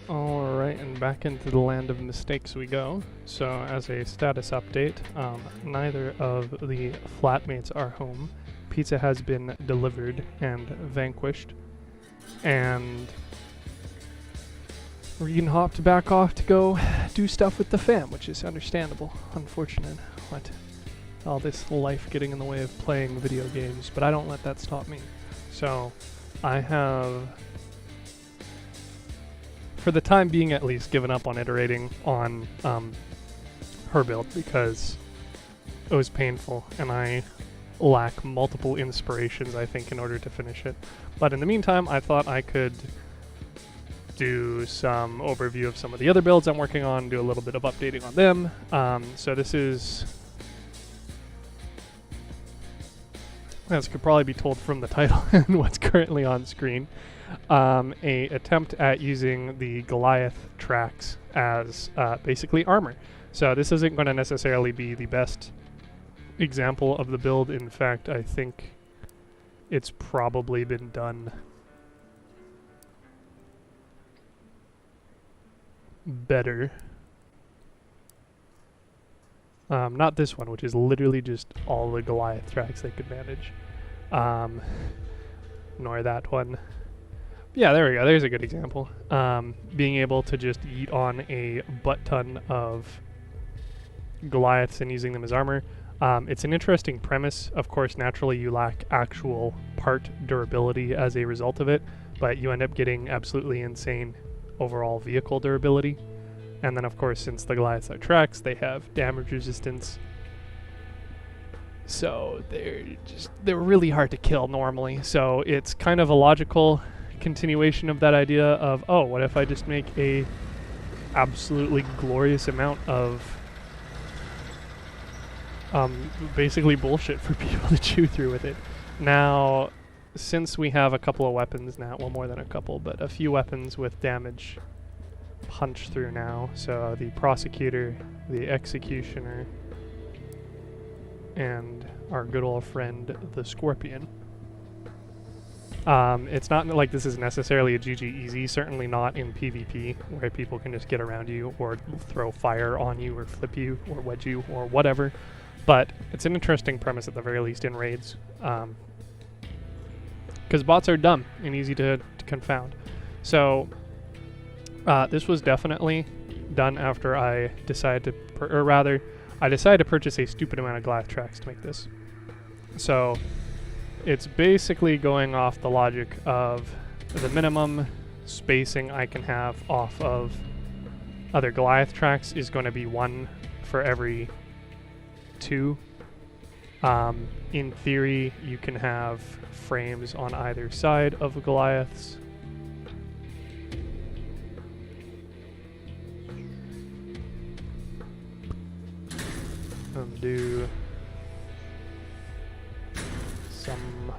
Alright, and back into the land of mistakes we go. So, as a status update, neither of the flatmates are home. Pizza has been delivered and vanquished. And Regan hopped back off to go do stuff with the fam, which is understandable. Unfortunate. What? All this life getting in the way of playing video games, but I don't let that stop me. So, I have, for the time being at least, given up on iterating on her build because it was painful and I lack multiple inspirations, I think, in order to finish it. But in the meantime, I thought I could do some overview of some of the other builds I'm working on, do a little bit of updating on them. So this is, as could probably be told from the title and what's currently on screen, a attempt at using the Goliath tracks as basically armor. So this isn't going to necessarily be the best example of the build. In fact, I think it's probably been done better. Not this one, which is literally just all the Goliath tracks they could manage. Nor that one. Yeah, there we go. There's a good example. Being able to just eat on a butt ton of Goliaths and using them as armor. It's an interesting premise. Of course, naturally you lack actual part durability as a result of it, but you end up getting absolutely insane overall vehicle durability. And then, of course, since the Goliaths are tracks, they have damage resistance. So they're really hard to kill normally. So it's kind of a logical continuation of that idea of, oh, what if I just make a absolutely glorious amount of basically bullshit for people to chew through with it. Now, since we have a couple of weapons now, well, more than a couple, but a few weapons with damage punch through now, so the Prosecutor, the Executioner, and our good old friend, the Scorpion. It's not like this is necessarily a GG easy, certainly not in PvP, where people can just get around you, or throw fire on you, or flip you, or wedge you, or whatever. But it's an interesting premise at the very least in raids, because bots are dumb and easy to confound. So this was definitely done after I decided to, I decided to purchase a stupid amount of Goliath tracks to make this. So it's basically going off the logic of the minimum spacing I can have off of other Goliath tracks is going to be 1 for every 2. In theory, you can have frames on either side of Goliaths. And do some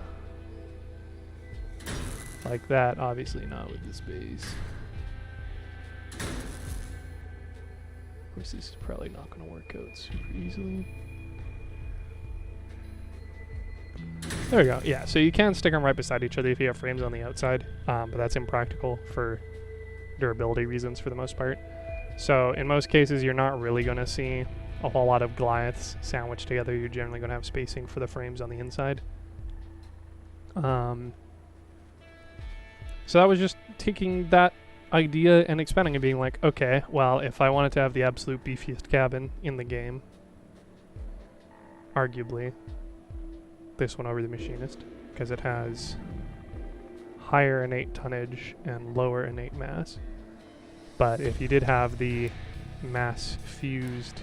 like that, obviously not with the space. Of course, this is probably not going to work out super easily. There we go. Yeah, so you can stick them right beside each other if you have frames on the outside, but that's impractical for durability reasons for the most part. So in most cases, you're not really going to see a whole lot of Goliaths sandwiched together. You're generally going to have spacing for the frames on the inside. So that was just taking that idea and expanding and being like, okay, well, if I wanted to have the absolute beefiest cabin in the game, arguably this one over the Machinist, because it has higher innate tonnage and lower innate mass. But if you did have the mass fused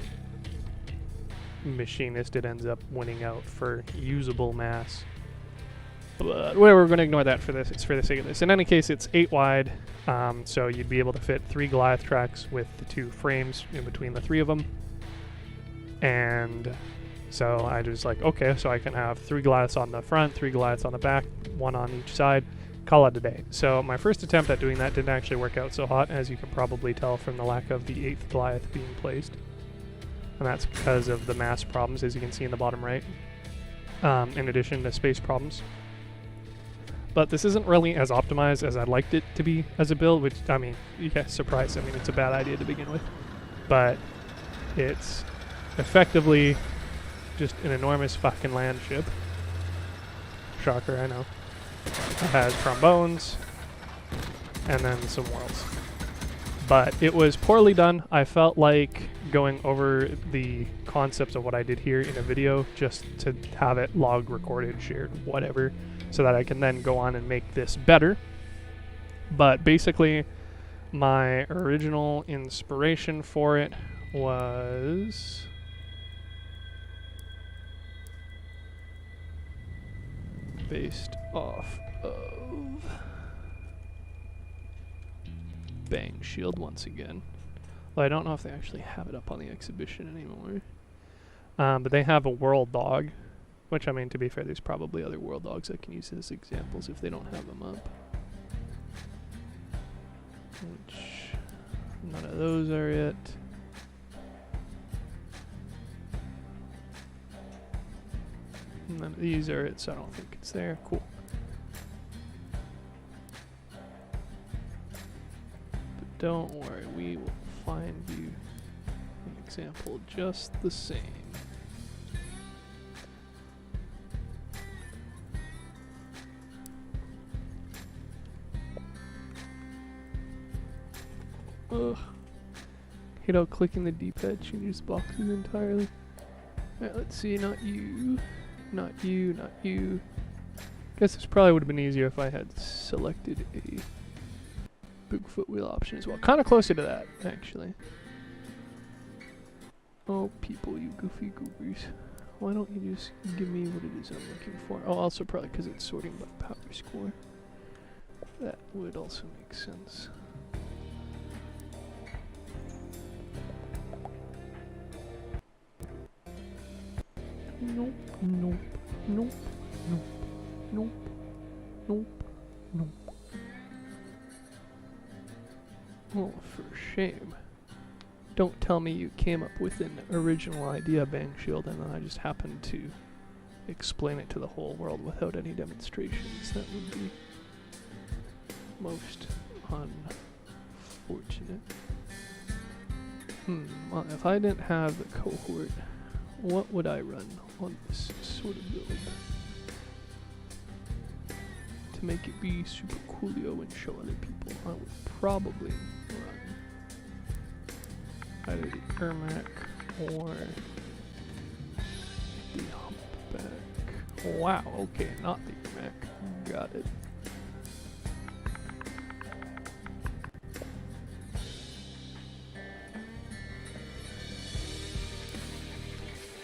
Machinist, it ends up winning out for usable mass. But we're going to ignore that for this. It's for the sake of this. In any case, it's 8 wide, so you'd be able to fit 3 Goliath tracks with the 2 frames in between the 3 of them. And so I was like, okay, so I can have 3 Goliaths on the front, 3 Goliaths on the back, 1 on each side, call it a day. So my first attempt at doing that didn't actually work out so hot, as you can probably tell from the lack of the 8th Goliath being placed. And that's because of the mass problems, as you can see in the bottom right, in addition to space problems. But this isn't really as optimized as I'd liked it to be as a build, which, I mean, yeah, surprise. I mean, it's a bad idea to begin with. But it's effectively just an enormous fucking land ship. Shocker, I know. It has trombones and then some worlds. But it was poorly done. I felt like going over the concepts of what I did here in a video just to have it logged, recorded, shared, whatever, so that I can then go on and make this better. But basically, my original inspiration for it was based off of Bang Shield once again. Well, I don't know if they actually have it up on the exhibition anymore. But they have a world dog, which, I mean, to be fair, there's probably other world dogs I can use as examples if they don't have them up. Which, none of those are it. None of these are it, so I don't think it's there. Cool. But don't worry, we will find you an example just the same. Ugh. Hate how clicking the D-pad changes boxes entirely. Alright, let's see, not you. Not you, not you. Guess this probably would have been easier if I had selected a Bigfoot wheel option as well. Kind of closer to that, actually. Oh, people, you goofy goobers. Why don't you just give me what it is I'm looking for? Oh, also probably because it's sorting by power score. That would also make sense. Nope, nope, nope, nope, nope, nope, nope. Oh, for shame. Don't tell me you came up with an original idea, Bang Shield, and then I just happened to explain it to the whole world without any demonstrations. That would be most unfortunate. Well, if I didn't have the cohort, what would I run on this sort of build to make it be super coolio and show other people? I would probably run either the Ermac or the Humpback. Wow, okay, not the Ermac. Got it.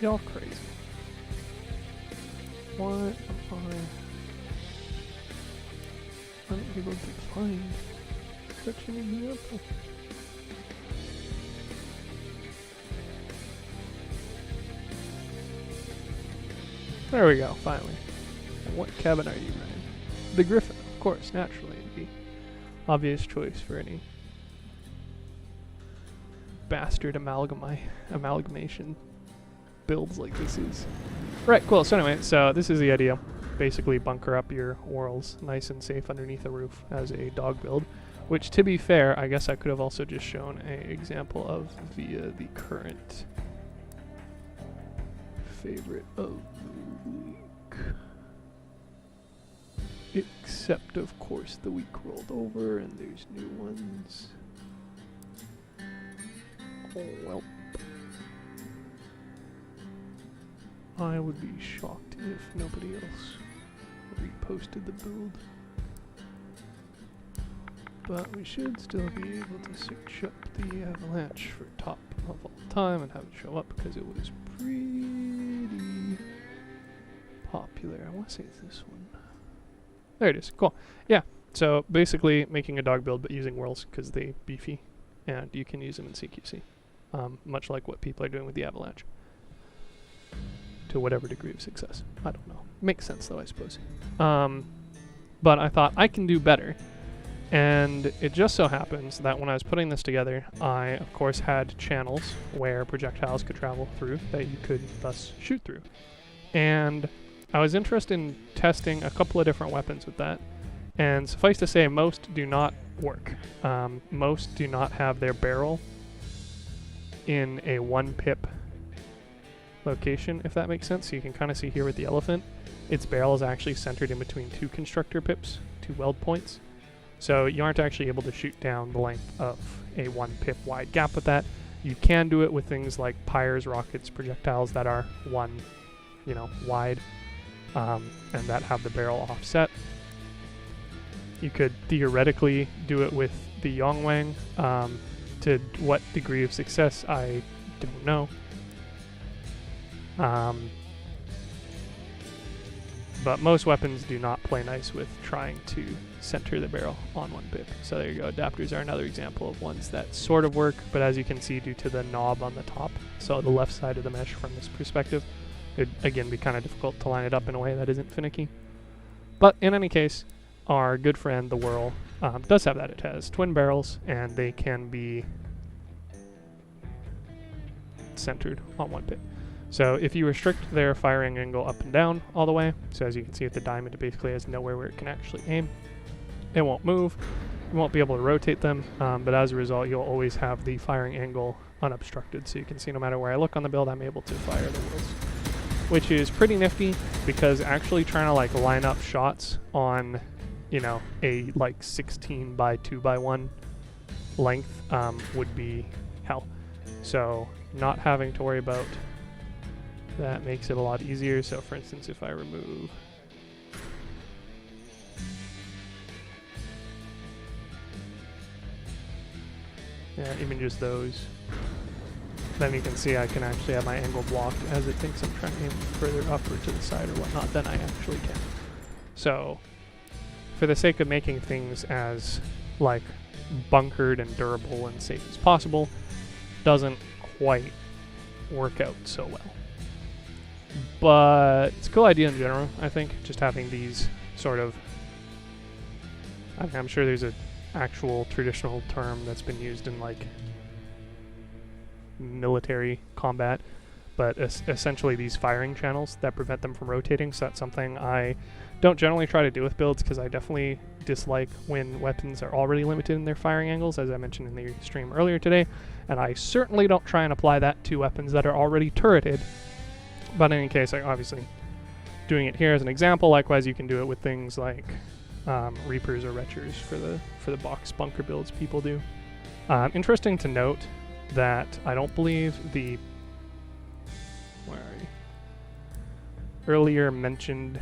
Y'all crazy. What am I unable to find such an example? There we go, finally. And what cabin are you running? The Griffin, of course, naturally. The obvious choice for any bastard amalgamation builds like this is. Right, cool. So anyway, so this is the idea. Basically bunker up your worlds nice and safe underneath a roof as a dog build, which, to be fair, I guess I could have also just shown an example of via the current favorite of the week. Except, of course, the week rolled over and there's new ones. Oh, well. I would be shocked if nobody else reposted the build. But we should still be able to search up the Avalanche for top of all time and have it show up because it was pretty popular. I want to say it's this one. There it is. Cool. Yeah. So basically making a dog build but using whirls because they beefy and you can use them in CQC. Much like what people are doing with the Avalanche. To whatever degree of success. I don't know. Makes sense though, I suppose. But I thought I can do better. And it just so happens that when I was putting this together, I of course had channels where projectiles could travel through that you could thus shoot through. And I was interested in testing a couple of different weapons with that. And suffice to say, most do not work. Most do not have their barrel in a 1 pip location, if that makes sense. So you can kind of see here with the elephant, its barrel is actually centered in between 2 constructor pips, 2 weld points. So you aren't actually able to shoot down the length of a 1 pip wide gap with that. You can do it with things like pyres, rockets, projectiles that are 1, wide, and that have the barrel offset. You could theoretically do it with the Yongwang. To what degree of success, I don't know. But most weapons do not play nice with trying to center the barrel on 1 pip. So there you go. Adapters are another example of ones that sort of work, but as you can see, due to the knob on the top, so the left side of the mesh from this perspective, it'd again be kind of difficult to line it up in a way that isn't finicky. But in any case, our good friend, the Whirl, does have that. It has twin barrels, and they can be centered on 1 pip. So if you restrict their firing angle up and down all the way, so as you can see with the diamond, it basically has nowhere where it can actually aim. It won't move. You won't be able to rotate them, but as a result, you'll always have the firing angle unobstructed. So you can see no matter where I look on the build, I'm able to fire the Whirls, which is pretty nifty, because actually trying to line up shots on, a 16 by 2 by 1 length would be hell. So not having to worry about that makes it a lot easier. So for instance, if I remove even just those, then you can see I can actually have my angle blocked as it thinks I'm trying to aim further up or to the side or whatnot than I actually can. So for the sake of making things as bunkered and durable and safe as possible, doesn't quite work out so well. But it's a cool idea in general, I think, just having these sort of, I'm sure there's an actual traditional term that's been used in military combat, but essentially these firing channels that prevent them from rotating. So that's something I don't generally try to do with builds, because I definitely dislike when weapons are already limited in their firing angles, as I mentioned in the stream earlier today, and I certainly don't try and apply that to weapons that are already turreted. But in any case, obviously doing it here as an example. Likewise, you can do it with things like Reapers or Retchers for the box bunker builds people do. Interesting to note that I don't believe the earlier mentioned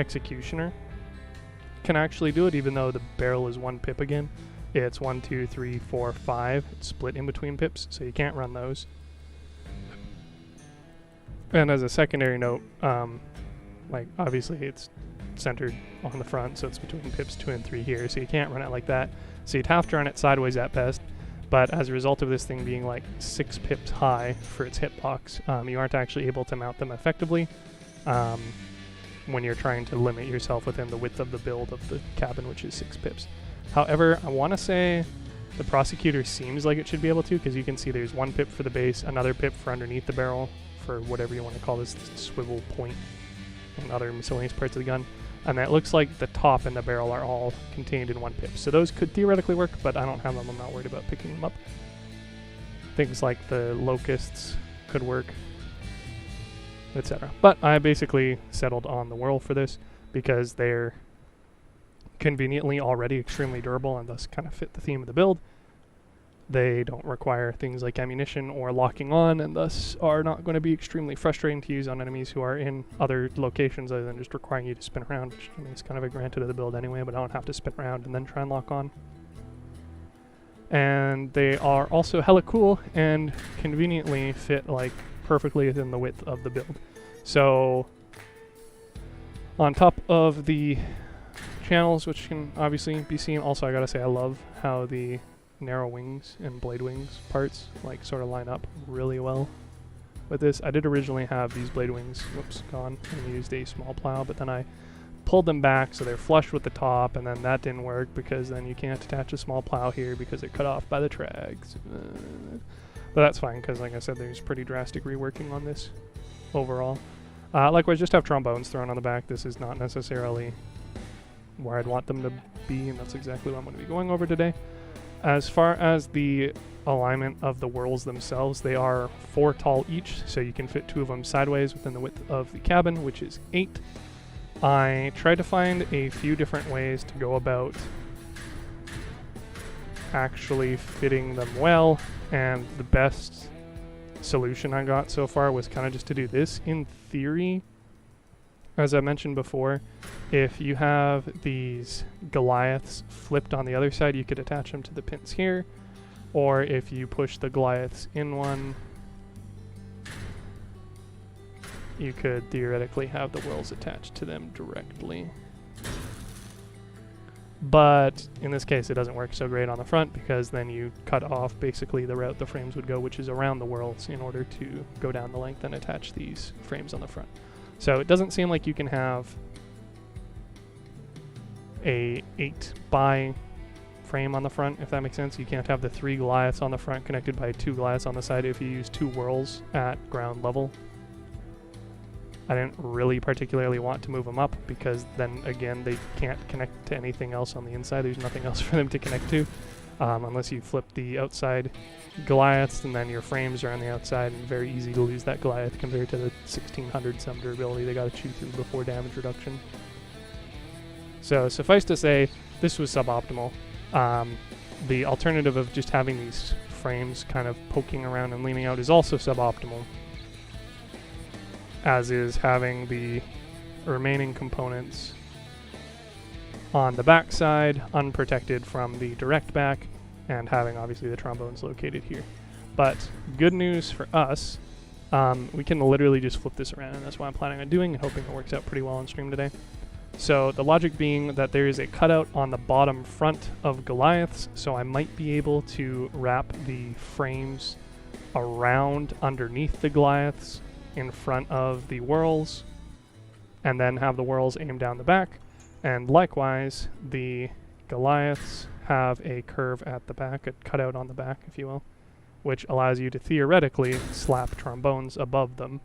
Executioner can actually do it, even though the barrel is 1 pip again. It's 1, 2, 3, 4, 5. It's split in between pips, so you can't run those. And as a secondary note, obviously it's centered on the front, so it's between pips 2 and 3 here, so you can't run it like that. So you'd have to run it sideways at best, but as a result of this thing being 6 pips high for its hitbox, you aren't actually able to mount them effectively when you're trying to limit yourself within the width of the build of the cabin, which is 6 pips. However, I want to say the Prosecutor seems like it should be able to, because you can see there's 1 pip for the base, another pip for underneath the barrel, for whatever you want to call this swivel point and other miscellaneous parts of the gun. And it looks like the top and the barrel are all contained in 1 pip. So those could theoretically work, but I don't have them. I'm not worried about picking them up. Things like the Locusts could work, etc. But I basically settled on the Whirl for this because they're conveniently already extremely durable and thus kind of fit the theme of the build. They don't require things like ammunition or locking on, and thus are not going to be extremely frustrating to use on enemies who are in other locations other than just requiring you to spin around, which is kind of a granted of the build anyway, but I don't have to spin around and then try and lock on. And they are also hella cool and conveniently fit perfectly within the width of the build. So on top of the channels, which can obviously be seen, also I gotta say I love how the narrow wings and blade wings parts sort of line up really well with this. I did originally have these blade wings, gone, and used a small plow, but then I pulled them back so they're flush with the top, and then that didn't work because then you can't attach a small plow here because they're cut off by the tracks. But that's fine because, like I said, there's pretty drastic reworking on this overall. Likewise, just have trombones thrown on the back. This is not necessarily where I'd want them to be, and that's exactly what I'm going to be going over today. As far as the alignment of the worlds themselves, they are 4 tall each, so you can fit 2 of them sideways within the width of the cabin, which is 8. I tried to find a few different ways to go about actually fitting them well, and the best solution I got so far was kind of just to do this. In theory, as I mentioned before, if you have these Goliaths flipped on the other side, you could attach them to the pins here, or if you push the Goliaths in one, you could theoretically have the wheels attached to them directly. But in this case, it doesn't work so great on the front, because then you cut off basically the route the frames would go, which is around the wheels, in order to go down the length and attach these frames on the front. So it doesn't seem like you can have a 8x frame on the front, if that makes sense. You can't have the 3 Goliaths on the front connected by 2 Goliaths on the side if you use 2 whirls at ground level. I didn't really particularly want to move them up, because then again they can't connect to anything else on the inside. There's nothing else for them to connect to, unless you flip the outside Goliaths, and then your frames are on the outside, and very easy to lose that Goliath compared to the 1600 some durability they got to chew through before damage reduction. So suffice to say, this was suboptimal. The alternative of just having these frames kind of poking around and leaning out is also suboptimal, as is having the remaining components on the back side unprotected from the direct back, and having obviously the trombones located here. But good news for us, we can literally just flip this around, and that's what I'm planning on doing and hoping it works out pretty well on stream today. So the logic being that there is a cutout on the bottom front of Goliaths, so I might be able to wrap the frames around underneath the Goliaths in front of the whirls, and then have the whirls aim down the back. And likewise, the Goliaths have a curve at the back, a cutout on the back, if you will, which allows you to theoretically slap trombones above them,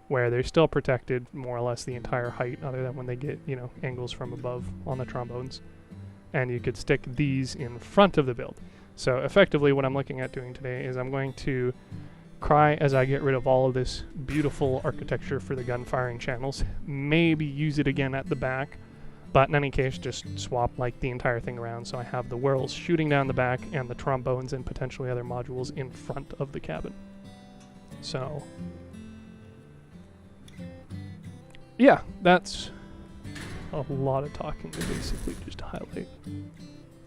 where they're still protected more or less the entire height, other than when they get, you know, angles from above on the trombones. And you could stick these in front of the build. So effectively what I'm looking at doing today is I'm going to cry as I get rid of all of this beautiful architecture for the gun firing channels, maybe use it again at the back, but in any case just swap like the entire thing around, so I have the whirls shooting down the back and the trombones and potentially other modules in front of the cabin. So yeah, that's a lot of talking to basically just highlight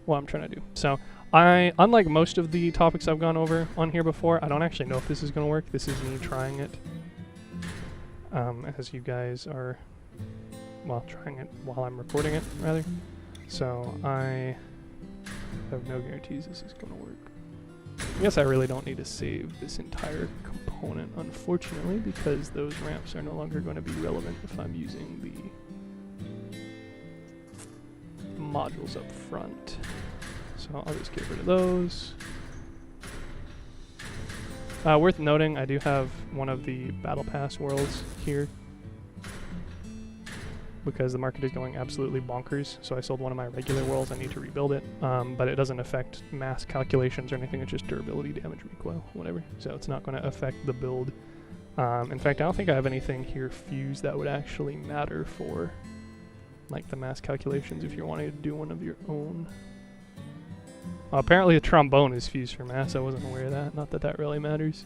what I'm trying to do. So unlike most of the topics I've gone over on here before, I don't actually know if this is going to work. This is me trying it, as you guys are, well, trying it while I'm recording it, rather. So I have no guarantees this is going to work. I guess I really don't need to save this entire component, unfortunately, because those ramps are no longer going to be relevant if I'm using the modules up front. So I'll just get rid of those. Worth noting, I do have one of the Battle Pass worlds here, because the market is going absolutely bonkers. So I sold one of my regular worlds. I need to rebuild it, but it doesn't affect mass calculations or anything. It's just durability, damage, recoil, whatever. So it's not going to affect the build. In fact, I don't think I have anything here fused that would actually matter for like the mass calculations if you're wanting to do one of your own. Apparently the trombone is fused for mass. I wasn't aware of that. Not that that really matters.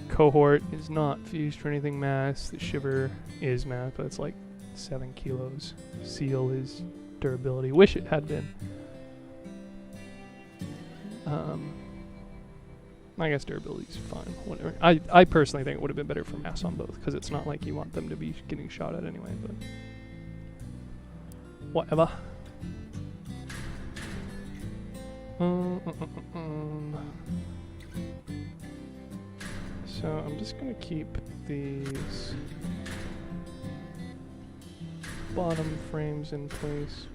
Cohort is not fused for anything mass. The shiver is mass, but it's like 7 kilos. Seal is durability. Wish it had been. I guess durability is fine. Whatever. I personally think it would have been better for mass on both, because it's not like you want them to be getting shot at anyway, but whatever. So I'm just going to keep these bottom frames in place,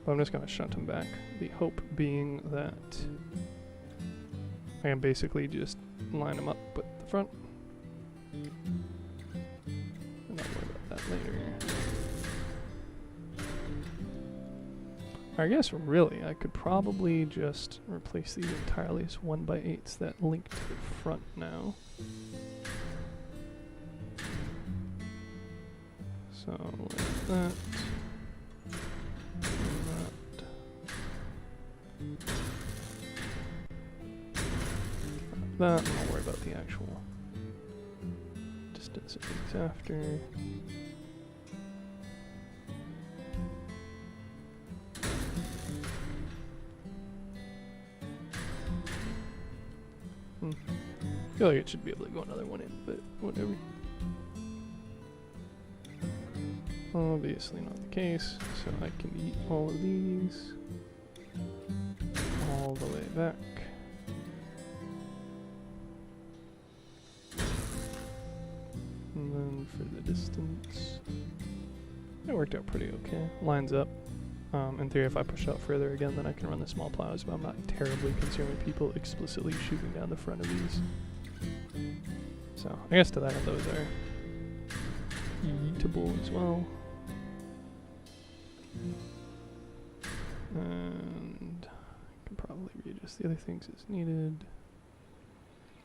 but I'm just going to shunt them back. The hope being that I can basically just line them up with the front. And I'll worry about that later. I guess really, I could probably just replace these entirely as 1x8s that link to the front now. So like that. That, and I'll worry about the actual distance of these after. I feel like it should be able to go another one in, but whatever. Obviously not the case, so I can eat all of these all the way back. And then for the distance, it worked out pretty okay. Lines up. In theory, if I push out further again, then I can run the small plows, but I'm not terribly concerned with people explicitly shooting down the front of these. So, I guess to that end, those are eatable as well. And I can probably readjust the other things as needed.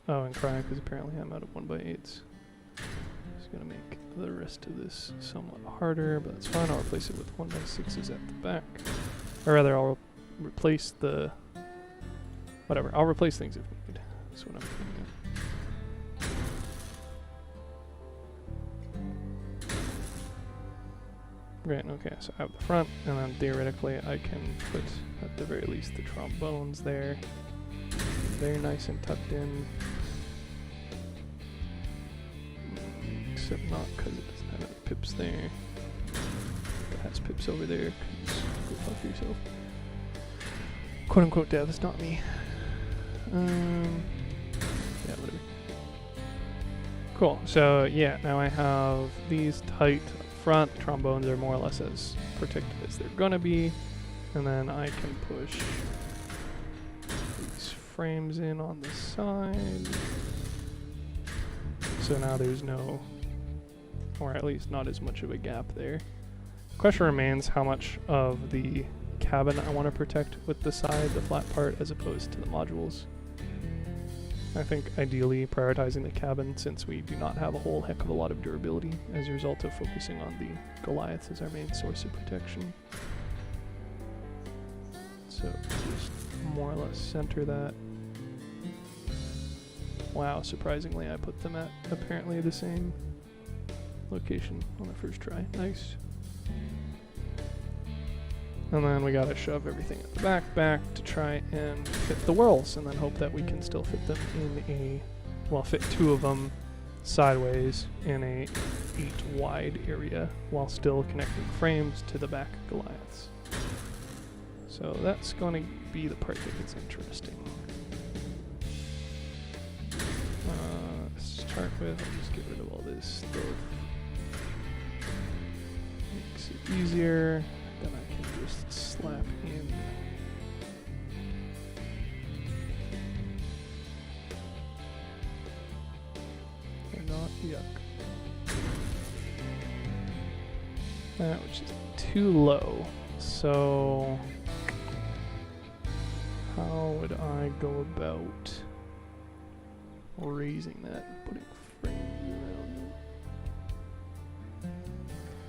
Oh, and cry, because apparently I'm out of 1x8s. It's going to make the rest of this somewhat harder, but it's fine. I'll replace it with 1x6s at the back. Or rather, I'll replace the... whatever. I'll replace things if needed. That's what I'm thinking. Great, okay, so I have the front, and then theoretically I can put, at the very least, the trombones there. They're nice and tucked in. Except not because it doesn't have any pips there. It has pips over there, because go fuck yourself. Quote unquote dev, it's not me. Yeah, whatever. Cool, so yeah, now I have these tight up front. Trombones are more or less as protected as they're gonna be. And then I can push these frames in on the side. So now there's no, or at least not as much of a gap there. Question remains how much of the cabin I want to protect with the side, the flat part, as opposed to the modules. I think ideally prioritizing the cabin, since we do not have a whole heck of a lot of durability as a result of focusing on the Goliath as our main source of protection. So just more or less center that. Wow, surprisingly I put them at apparently the same location on the first try. Nice. And then we gotta shove everything at the back to try and fit the whirls, and then hope that we can still fit them in a, well, fit two of them sideways in a 8 wide area while still connecting frames to the back Goliaths. So that's going to be the part that gets interesting. Start with, I'll just get rid of all this stuff. Makes it easier. Then I can just slap in they're not yuck. That which is too low. So how would I go about raising that and putting frames around it?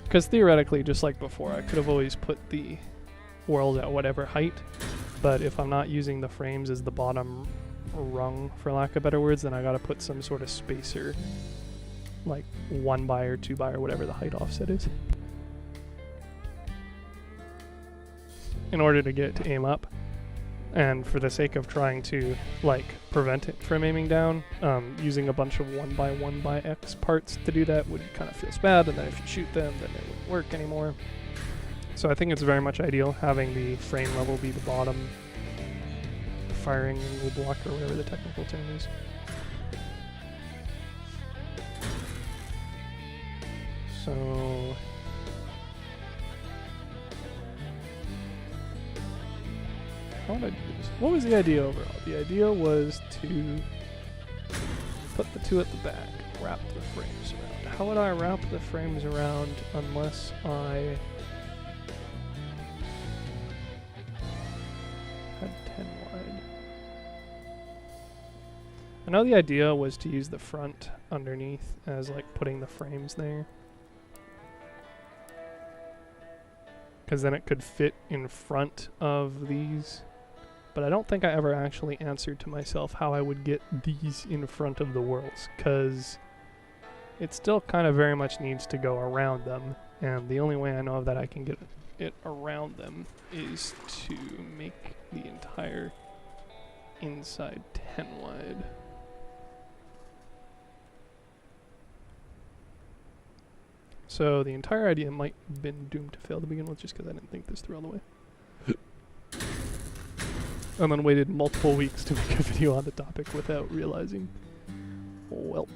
Because theoretically, just like before, I could have always put the world at whatever height, but if I'm not using the frames as the bottom rung, for lack of better words, then I gotta put some sort of spacer, like 1 by or 2 by or whatever the height offset is, in order to get it to aim up. And for the sake of trying to like prevent it from aiming down, using a bunch of 1 by 1 by X parts to do that would kind of feels bad, and then if you shoot them, then it wouldn't work anymore. So I think it's very much ideal having the frame level be the bottom firing angle block, or whatever the technical term is. So how would I do this? What was the idea overall? The idea was to put the two at the back, wrap the frames around. How would I wrap the frames around unless I had 10 wide. I know the idea was to use the front underneath as like putting the frames there. Because then it could fit in front of these. But I don't think I ever actually answered to myself how I would get these in front of the worlds. Because it still kind of very much needs to go around them. And the only way I know that I can get it around them is to make the entire inside 10 wide. So the entire idea might have been doomed to fail to begin with just because I didn't think this through all the way. And then waited multiple weeks to make a video on the topic without realizing. Welp.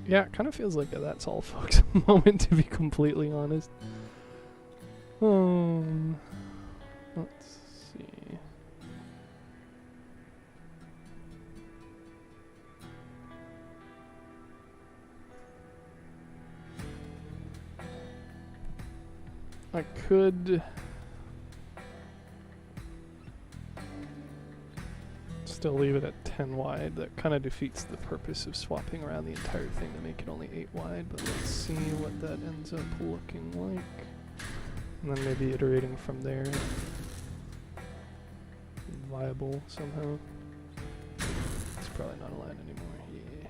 Yeah, it kind of feels like a that's all folks moment, to be completely honest. Let's see. I could still leave it at 10 wide. That kind of defeats the purpose of swapping around the entire thing to make it only 8 wide, but let's see what that ends up looking like. And then maybe iterating from there. Viable somehow. It's probably not a line anymore. Yeah.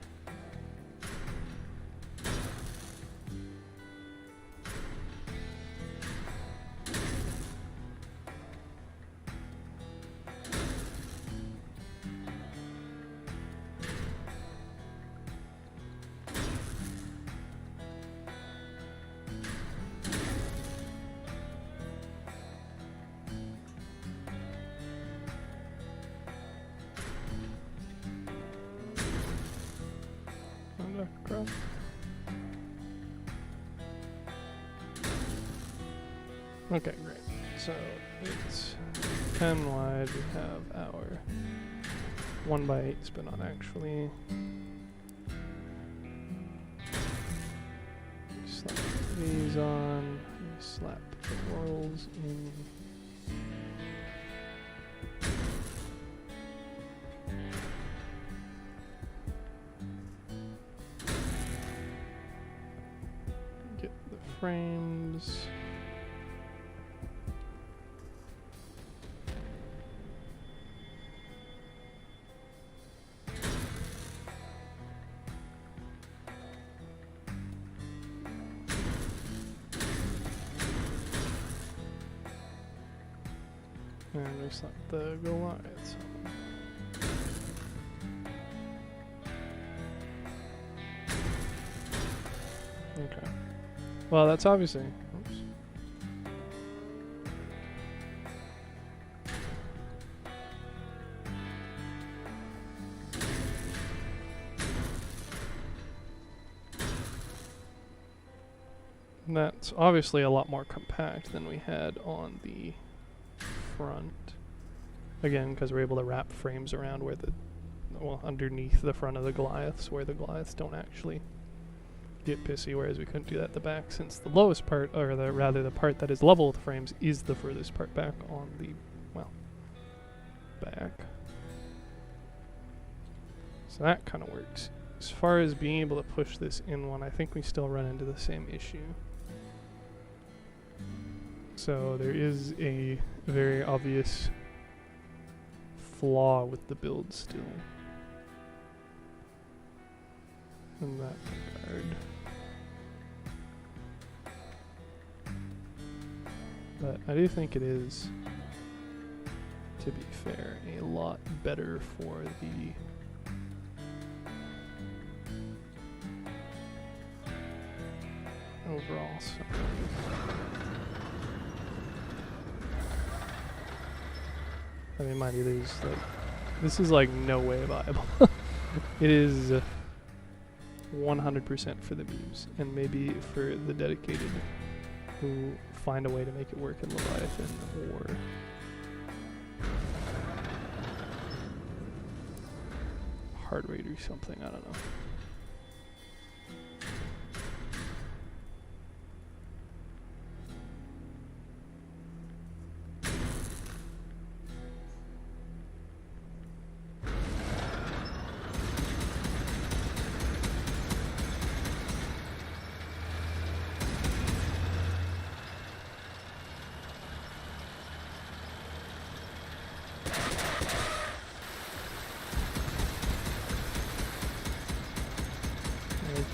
Across. Okay, great. So it's 10 wide. We have our 1x8 spin on actually. Slap these on. Slap the rolls in. Frames. And just like the Goliath. Okay. Well, that's obviously. Oops. That's obviously a lot more compact than we had on the front. Again, because we're able to wrap frames around where the, well, underneath the front of the Goliaths, where the Goliaths don't actually get pissy, whereas we couldn't do that at the back, since the lowest part, or rather the part that is level with the frames, is the furthest part back on the, well, back. So that kind of works. As far as being able to push this in one, I think we still run into the same issue. So there is a very obvious flaw with the build still. In that regard. But I do think it is, to be fair, a lot better for the overall size. I mean, mind you, there's like, this is like no way viable. It is 100% for the memes, and maybe for the dedicated who find a way to make it work in Leviathan or heart rate or something. I don't know.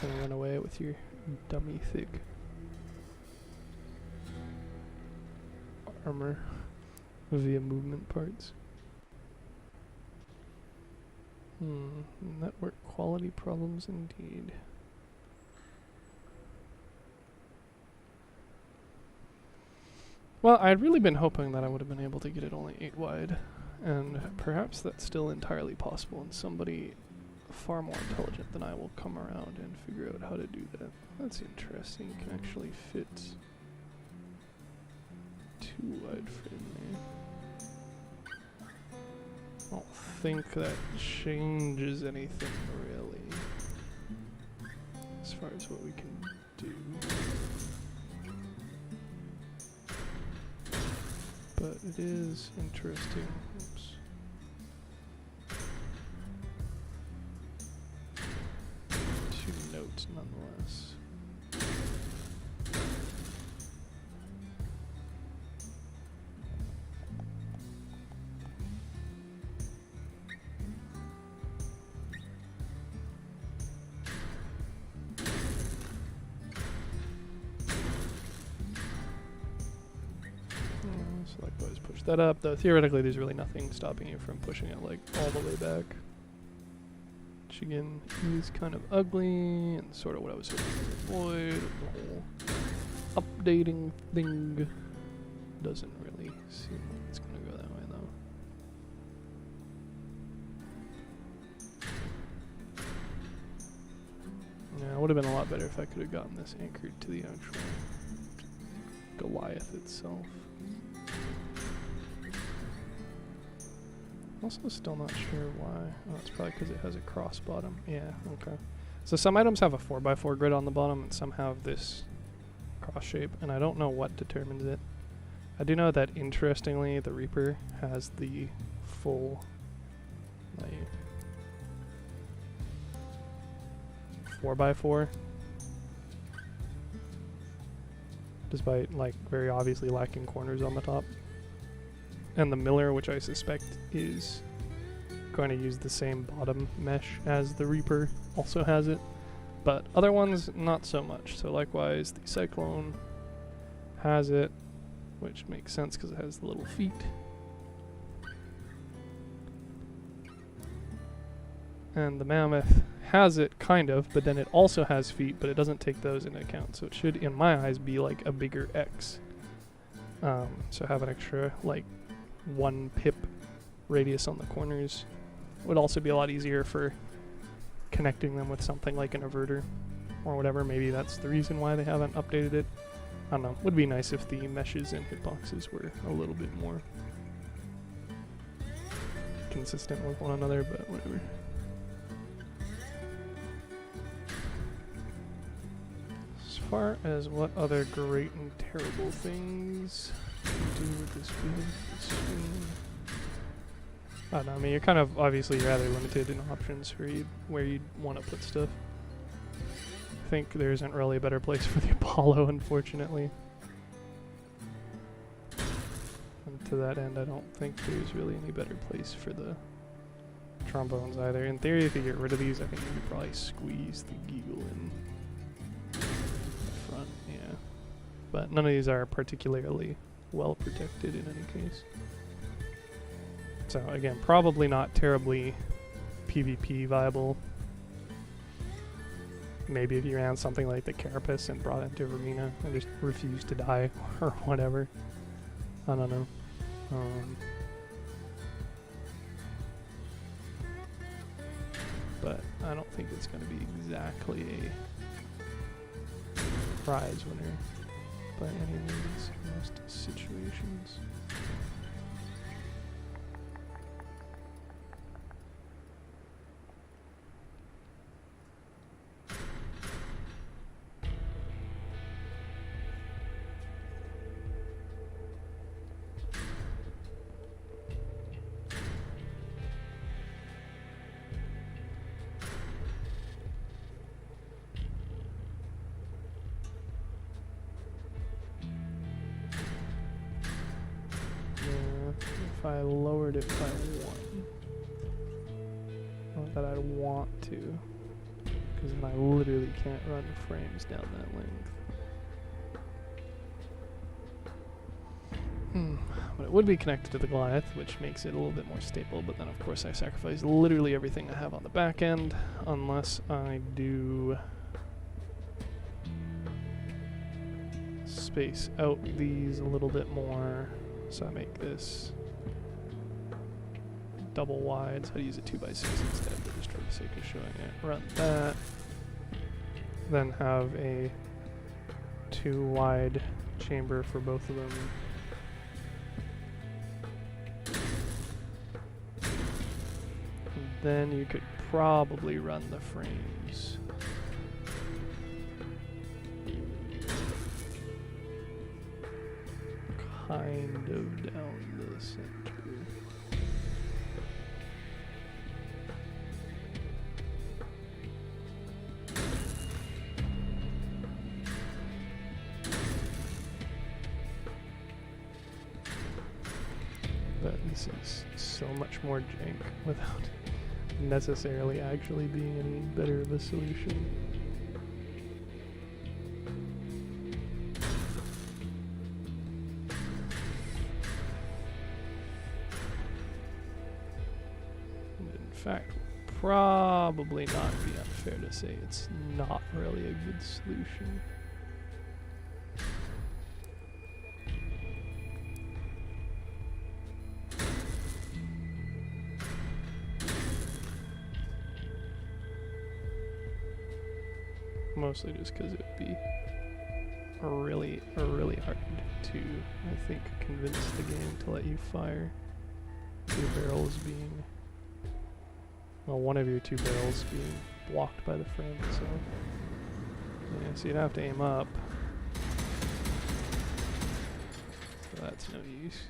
Gonna run away with your dummy thick armor via movement parts. Network quality problems indeed. Well, I'd really been hoping that I would have been able to get it only 8 wide, and perhaps that's still entirely possible, and somebody far more intelligent than I will come around and figure out how to do that. That's interesting. You can actually fit 2 wide frame there. I don't think that changes anything really as far as what we can do. But it is interesting. Oops. Notes nonetheless. So likewise push that up, though theoretically there's really nothing stopping you from pushing it like all the way back. Which again is kind of ugly and sort of what I was hoping to avoid. The whole updating thing doesn't really seem like it's going to go that way though. Yeah, it would have been a lot better if I could have gotten this anchored to the actual Goliath itself. Also still not sure why. Oh, it's probably because it has a cross bottom. Yeah, okay. So some items have a 4x4 grid on the bottom and some have this cross shape, and I don't know what determines it. I do know that, interestingly, the Reaper has the full, like, 4x4, despite, like, very obviously lacking corners on the top. And the Miller, which I suspect is going to use the same bottom mesh as the Reaper, also has it. But other ones, not so much. So likewise, the Cyclone has it, which makes sense because it has the little feet. And the Mammoth has it, kind of, but then it also has feet, but it doesn't take those into account. So it should, in my eyes, be like a bigger X. So have an extra, like, 1 pip radius on the corners. Would also be a lot easier for connecting them with something like an inverter or whatever. Maybe that's the reason why they haven't updated it. I don't know. Would be nice if the meshes and hitboxes were a little bit more consistent with one another, but whatever. As far as what other great and terrible things to do with this screen. I don't know, I mean, you're kind of obviously rather limited in options for where you'd want to put stuff. I think there isn't really a better place for the Apollo, unfortunately. And to that end, I don't think there's really any better place for the trombones either. In theory, if you get rid of these, I think you could probably squeeze the Geagle in the front, yeah. But none of these are particularly well protected in any case. So again, probably not terribly PvP viable. Maybe if you ran something like the Carapace and brought it to Arena and just refused to die or whatever. I don't know. But I don't think it's going to be exactly a prize winner. by any means in most situations. If I lowered it by 1. Not that I'd want to, because then I literally can't run frames down that length. But it would be connected to the Goliath, which makes it a little bit more stable, but then of course I sacrifice literally everything I have on the back end, unless I do space out these a little bit more. So I make this double wide, so I use a 2x6 instead, but just for the sake of showing it. Run that, then have a 2 wide chamber for both of them. And then you could probably run the frames. Kind of down the center. But this is so much more jank without necessarily actually being any better of a solution. In fact, probably not be unfair to say it's not really a good solution. Mostly just because it would be really hard to, I think, convince the game to let you fire 2 barrels being, well, one of your 2 barrels being blocked by the frame, so yeah, so you'd have to aim up. So that's no use.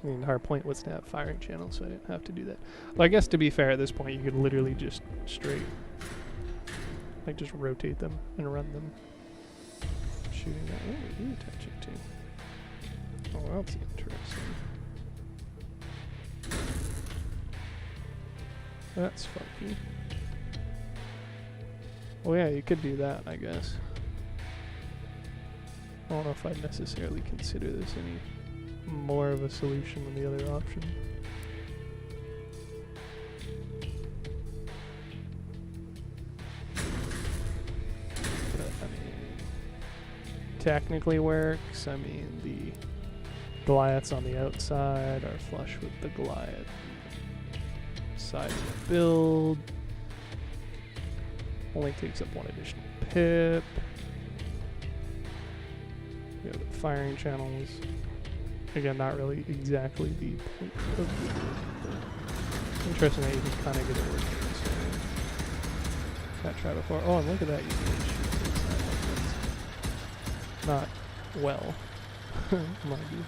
I mean, our point was to have firing channels, so I didn't have to do that. Well, I guess to be fair, at this point, you could literally just straight, like, just rotate them and run them. Shooting that. What are you attaching to? Oh, that's interesting. That's funky. Oh yeah, you could do that, I guess. I don't know if I'd necessarily consider this any more of a solution than the other option. But, I mean, technically works. I mean, the Goliaths on the outside are flush with the Goliath side of the build. Only takes up 1 additional pip. We have the firing channels. Again, not really exactly the point of the build. Interesting that you can kind of get it working this way. Not try before. Oh, and look at that. You can shoot inside like this. Not well, mind you.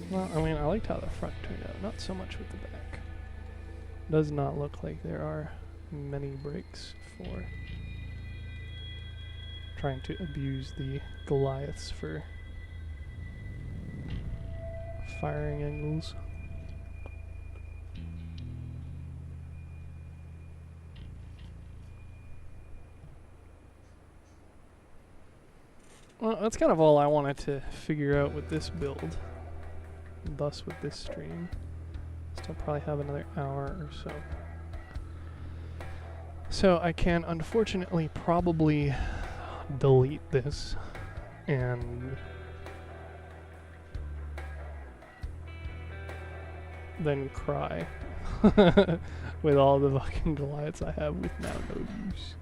Well, I mean, I liked how the front turned out. Not so much with the back. Does not look like there are many breaks for trying to abuse the Goliaths for firing angles. Well, that's kind of all I wanted to figure out with this build, and thus with this stream. Still probably have another hour or so. So I can unfortunately probably delete this and than cry with all the fucking Goliaths I have with now no use.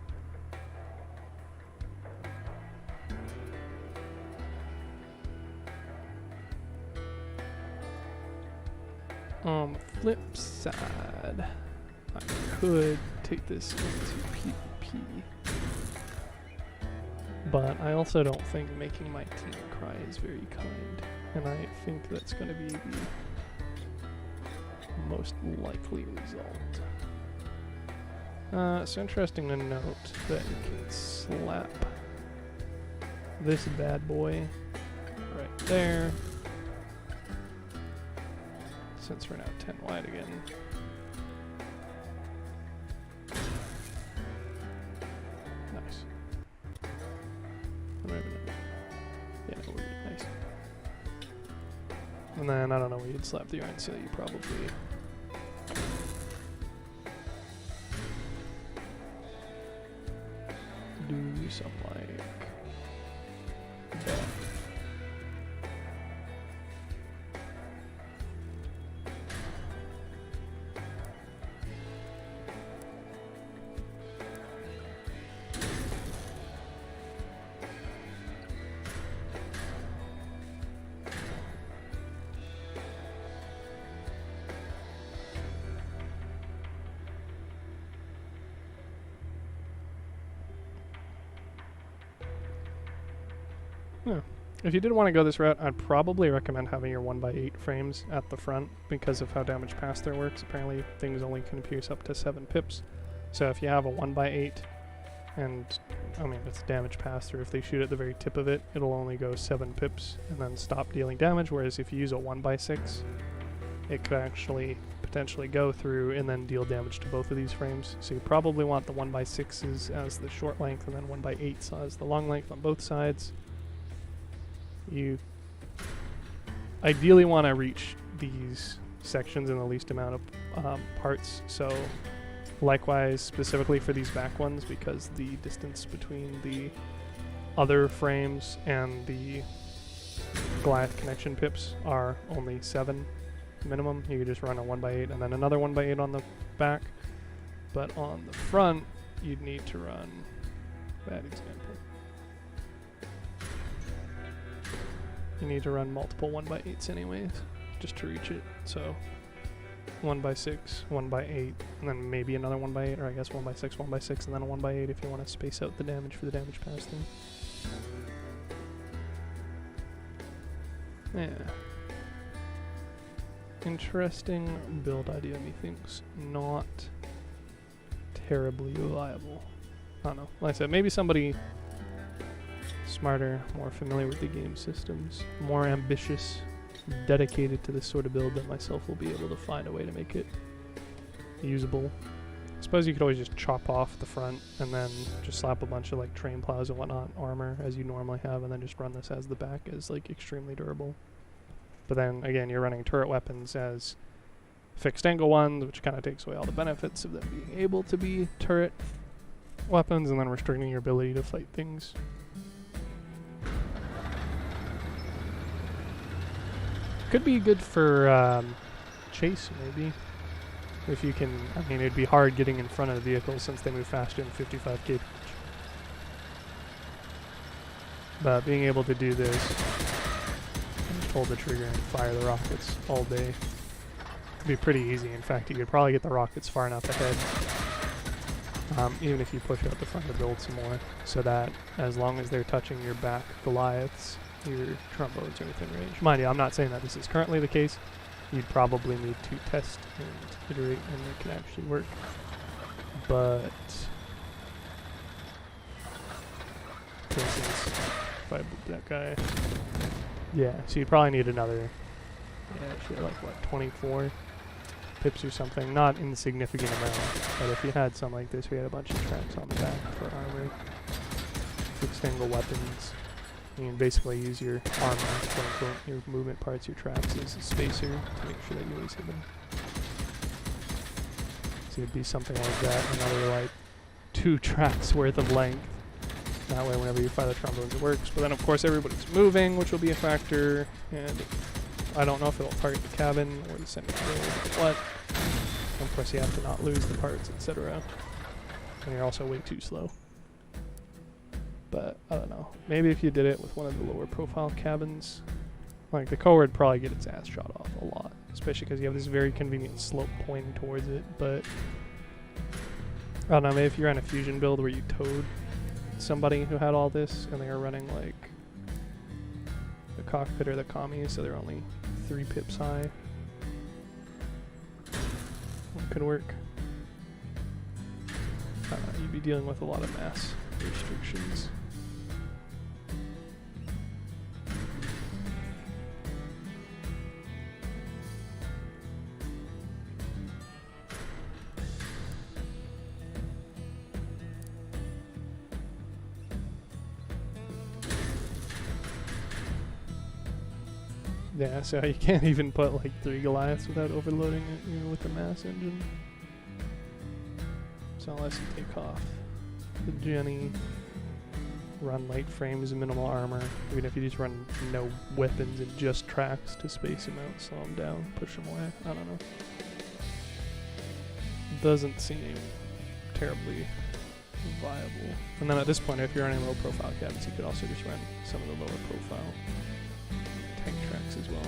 On the flip side, I could take this into PvP, but I also don't think making my team cry is very kind, and I think that's going to be the most likely result. It's interesting to note that you can slap this bad boy right there, since we're now 10 wide again. Nice. Yeah, we're good. Nice. And then, I don't know, we could slap the iron seal, you probably... do some, like... that. Yeah. If you did want to go this route, I'd probably recommend having your 1x8 frames at the front because of how damage pass-through works. Apparently, things only can pierce up to 7 pips. So if you have a 1x8, and, I mean, it's damage pass-through. If they shoot at the very tip of it, it'll only go 7 pips and then stop dealing damage, whereas if you use a 1x6, it could actually potentially go through and then deal damage to both of these frames. So you probably want the 1x6s as the short length and then 1x8s as the long length on both sides. You ideally want to reach these sections in the least amount of parts, so likewise specifically for these back ones, because the distance between the other frames and the Goliath connection pips are only 7 minimum. You could just run a 1x8 and then another 1x8 on the back, but on the front you'd need to run, bad example, you need to run multiple 1x8s anyways, just to reach it. So 1x6, 1x8, and then maybe another 1x8, or I guess 1x6, 1x6, and then a 1x8 if you want to space out the damage for the damage pass through. Yeah. Interesting build idea, methinks not terribly reliable. I don't know. Like I said, maybe somebody smarter, more familiar with the game systems, more ambitious, dedicated to this sort of build than myself will be able to find a way to make it usable. I suppose you could always just chop off the front and then just slap a bunch of like train plows and whatnot armor as you normally have, and then just run this as the back as like extremely durable. But then again, you're running turret weapons as fixed angle ones, which kind of takes away all the benefits of them being able to be turret weapons, and then restricting your ability to fight things. Could be good for chase, maybe. If you can, I mean, it'd be hard getting in front of the vehicles since they move faster than 55 km. But being able to do this, and pull the trigger and fire the rockets all day, could be pretty easy. In fact, you could probably get the rockets far enough ahead, even if you push out the front to build some more, so that as long as they're touching your back Goliaths, your trombones are within range. Mind you, I'm not saying that this is currently the case. You'd probably need to test and iterate and it can actually work. But for instance, if I boop that guy, yeah, so you'd probably need another, yeah, actually like what, 24 pips or something. Not insignificant amount, but if you had something like this, we had a bunch of tracks on the back for armor, fixed angle weapons. You can basically use your armor, quote unquote, your movement parts, your tracks as a spacer to make sure that you always hit them. So it'd be something like that, another like 2 tracks worth of length. That way whenever you fire the trombones it works. But then of course everybody's moving, which will be a factor, and I don't know if it'll target the cabin or the semi-build or what. Of course, you have to not lose the parts, etc. And you're also way too slow. But I don't know. Maybe if you did it with one of the lower profile cabins, like the core would probably get its ass shot off a lot, especially because you have this very convenient slope pointing towards it. But I don't know. Maybe if you ran a fusion build where you towed somebody who had all this and they were running like the cockpit or the commies, so they're only 3 pips high. It could work. You'd be dealing with a lot of mass restrictions. Yeah, so you can't even put like 3 Goliaths without overloading it, you know, with the mass engine. So unless you take off the Jenny, run light frames, minimal armor, even if you just run no weapons and just tracks to space them out, slow them down, push them away, I don't know. Doesn't seem terribly viable. And then at this point, if you're running low profile cabins, you could also just run some of the lower profile tank tracks as well.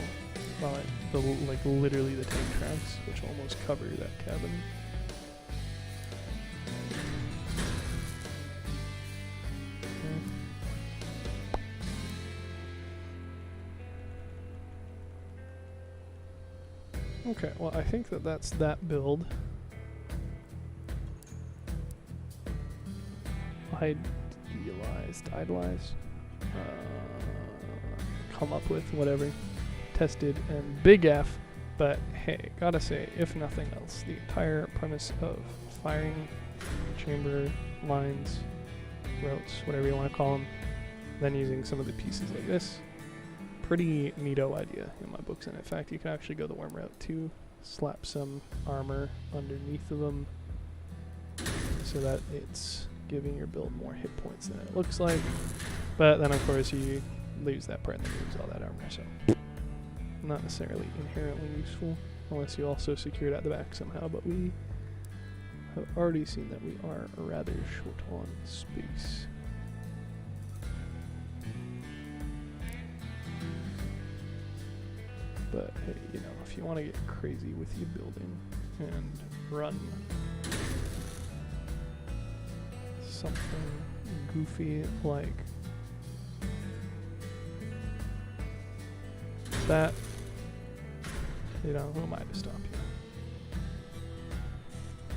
Well, like literally the tank tracks, which almost cover that cabin. Okay, well I think that that's that build. Idolized, come up with, whatever, tested, and big F, but hey, gotta say, if nothing else, the entire premise of firing chamber lines, routes, whatever you want to call them, then using some of the pieces like this, pretty neato idea in my books. And in fact, you can actually go the worm route too, slap some armor underneath of them so that it's giving your build more hit points than it looks like. But then of course you lose that part and then you lose all that armor, so not necessarily inherently useful unless you also secure it at the back somehow. But we have already seen that we are rather short on space. But hey, you know, if you want to get crazy with your building and run something goofy like that, you know, who am I to stop you?